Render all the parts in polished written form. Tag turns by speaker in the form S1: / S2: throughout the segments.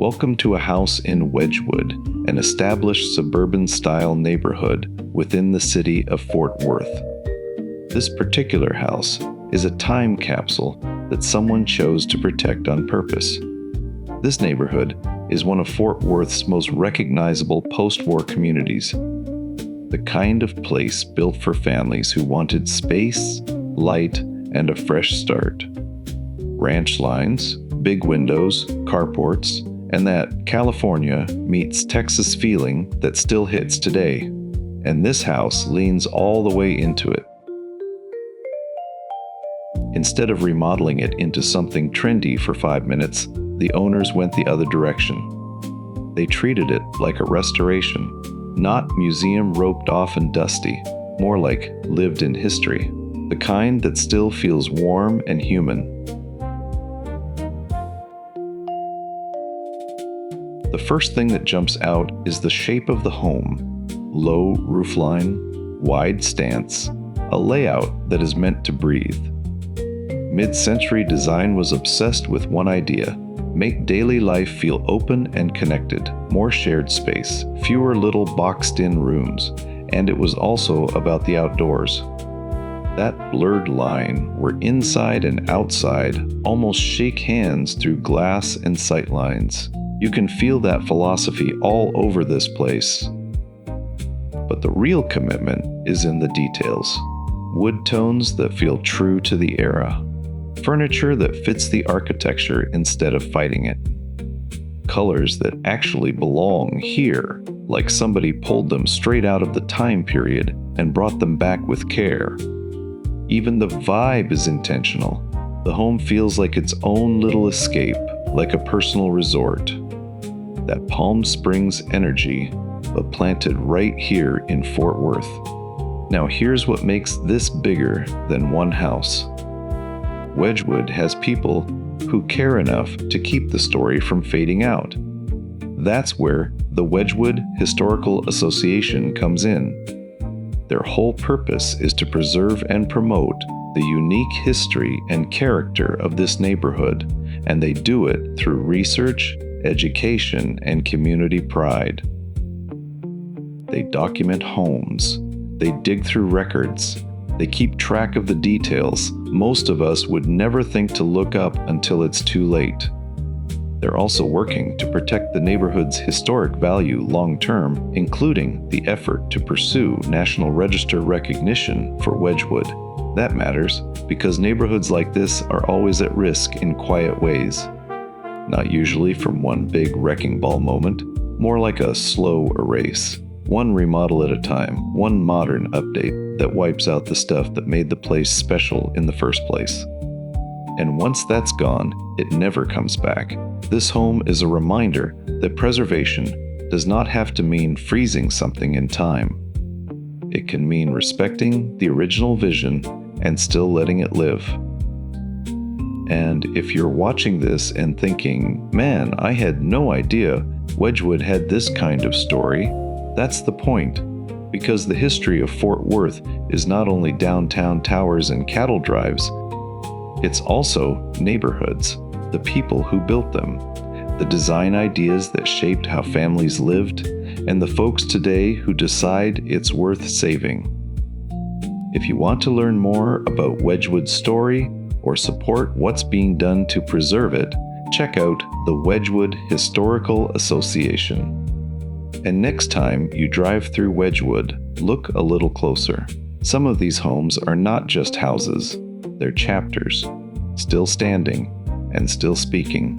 S1: Welcome to a house in Wedgwood, an established suburban-style neighborhood within the city of Fort Worth. This particular house is a time capsule that someone chose to protect on purpose. This neighborhood is one of Fort Worth's most recognizable post-war communities, the kind of place built for families who wanted space, light, and a fresh start. Ranch lines, big windows, carports, and that California meets Texas feeling that still hits today. And this house leans all the way into it. Instead of remodeling it into something trendy for 5 minutes, the owners went the other direction. They treated it like a restoration, not museum roped off and dusty, more like lived in history, the kind that still feels warm and human. The first thing that jumps out is the shape of the home. Low roofline, wide stance, a layout that is meant to breathe. Mid-century design was obsessed with one idea: make daily life feel open and connected, more shared space, fewer little boxed-in rooms, and it was also about the outdoors. That blurred line where inside and outside almost shake hands through glass and sightlines. You can feel that philosophy all over this place. But the real commitment is in the details. Wood tones that feel true to the era. Furniture that fits the architecture instead of fighting it. Colors that actually belong here, like somebody pulled them straight out of the time period and brought them back with care. Even the vibe is intentional. The home feels like its own little escape, like a personal resort. That Palm Springs energy, but planted right here in Fort Worth. Now here's what makes this bigger than one house. Wedgwood has people who care enough to keep the story from fading out. That's where the Wedgwood Historical Association comes in. Their whole purpose is to preserve and promote the unique history and character of this neighborhood, and they do it through research, education, and community pride. They document homes. They dig through records. They keep track of the details most of us would never think to look up until it's too late. They're also working to protect the neighborhood's historic value long-term, including the effort to pursue National Register recognition for Wedgwood. That matters because neighborhoods like this are always at risk in quiet ways. Not usually from one big wrecking ball moment, more like a slow erase. One remodel at a time, one modern update that wipes out the stuff that made the place special in the first place. And once that's gone, it never comes back. This home is a reminder that preservation does not have to mean freezing something in time. It can mean respecting the original vision and still letting it live. And if you're watching this and thinking, man, I had no idea Wedgwood had this kind of story, that's the point. Because the history of Fort Worth is not only downtown towers and cattle drives, it's also neighborhoods, the people who built them, the design ideas that shaped how families lived, and the folks today who decide it's worth saving. If you want to learn more about Wedgwood's story or support what's being done to preserve it, check out the Wedgwood Historical Association. And next time you drive through Wedgwood, look a little closer. Some of these homes are not just houses, they're chapters, still standing and still speaking.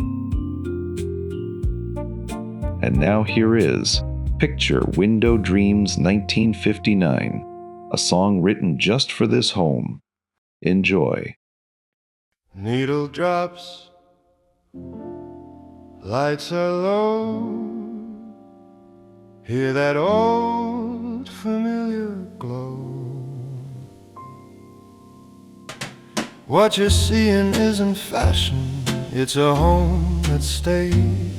S1: And now here is Picture Window Dreams 1959, a song written just for this home. Enjoy.
S2: Needle drops, lights are low. Hear that old familiar glow. What you're seeing isn't fashion, it's a home that stayed.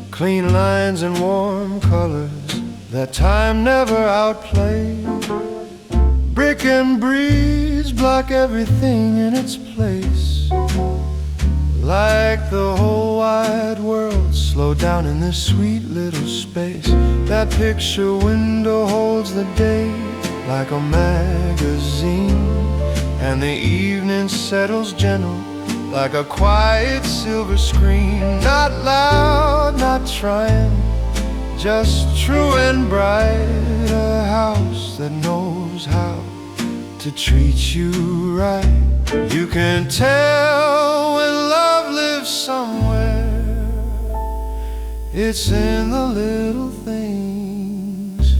S2: Clean lines and warm colors that time never outplayed. Brick and breeze block everything in its place, like the whole wide world slow down in this sweet little space. That picture window holds the day like a magazine, and the evening settles gentle like a quiet silver screen. Not loud, not trying, just true and bright. A house that knows how to treat you right. You can tell when love lives somewhere, it's in the little things.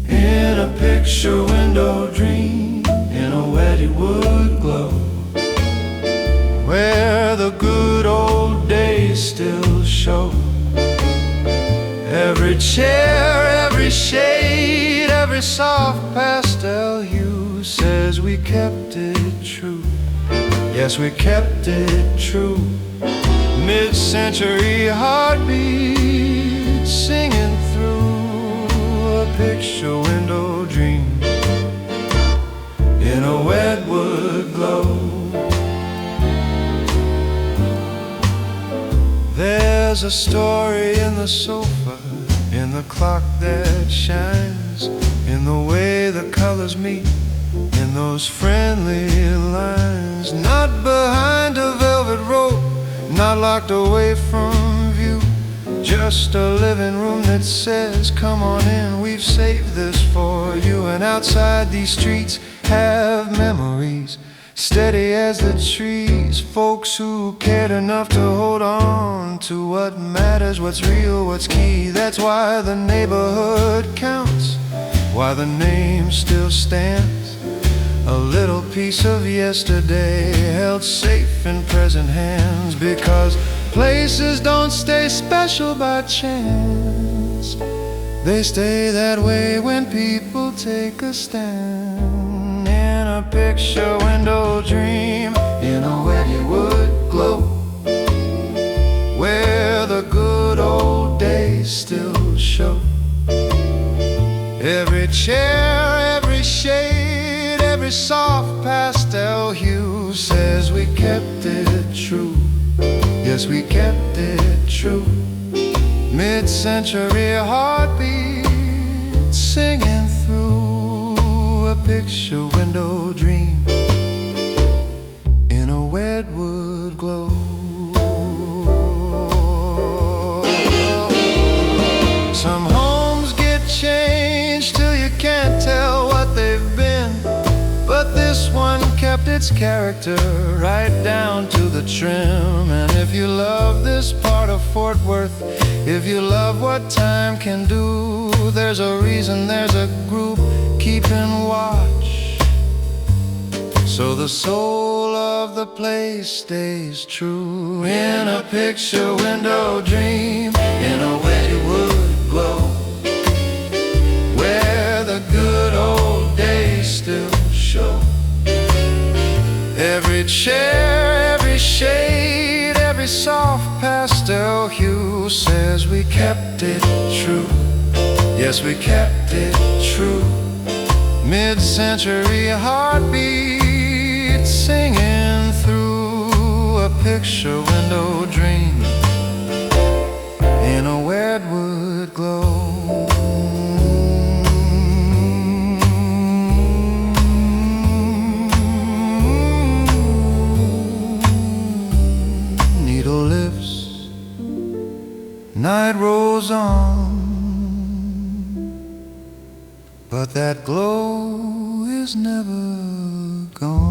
S2: In a picture window dream, in a Wedgwood glow, where the good old days still show. Every chair, every shade, every soft pastel hue says we kept it true. Yes, we kept it true. Mid-century heartbeat singing through a picture window dream in a Wedgwood glow. There's a story in the sofa, in the clock that shines, in the way the colors meet, in those friendly lines. Not behind a velvet rope, not locked away from view, just a living room that says, come on in, we've saved this for you. And outside these streets have memories, steady as the trees, folks who cared enough to hold on to what matters, what's real, what's key. That's why the neighborhood counts, why the name still stands. A little piece of yesterday held safe in present hands, because places don't stay special by chance. They stay that way when people take a stand. In a picture window dream, in a Wedgwood glow, where the good old days still show. Every chair, every shade, every soft pastel hue says we kept it true. Yes, we kept it true. Mid-century heartbeat singing through a picture window dream in a Wedgwood glow. Some homes get changed till you can't tell what they've been, but this one kept its character right down to the trim. And if you love this part of Fort Worth, if you love what time can do, there's a reason, there's a group keeping watch, so the soul of the place stays true. In a picture window dream, in a Wedgwood glow, where the good old days still show. Every chair, every shade, every soft pastel hue says we kept it true. Yes, we kept it true. Mid-century heartbeat singing through a picture window dream in a Wedgwood glow. Needle lifts, night rolls on, but that glow is never gone.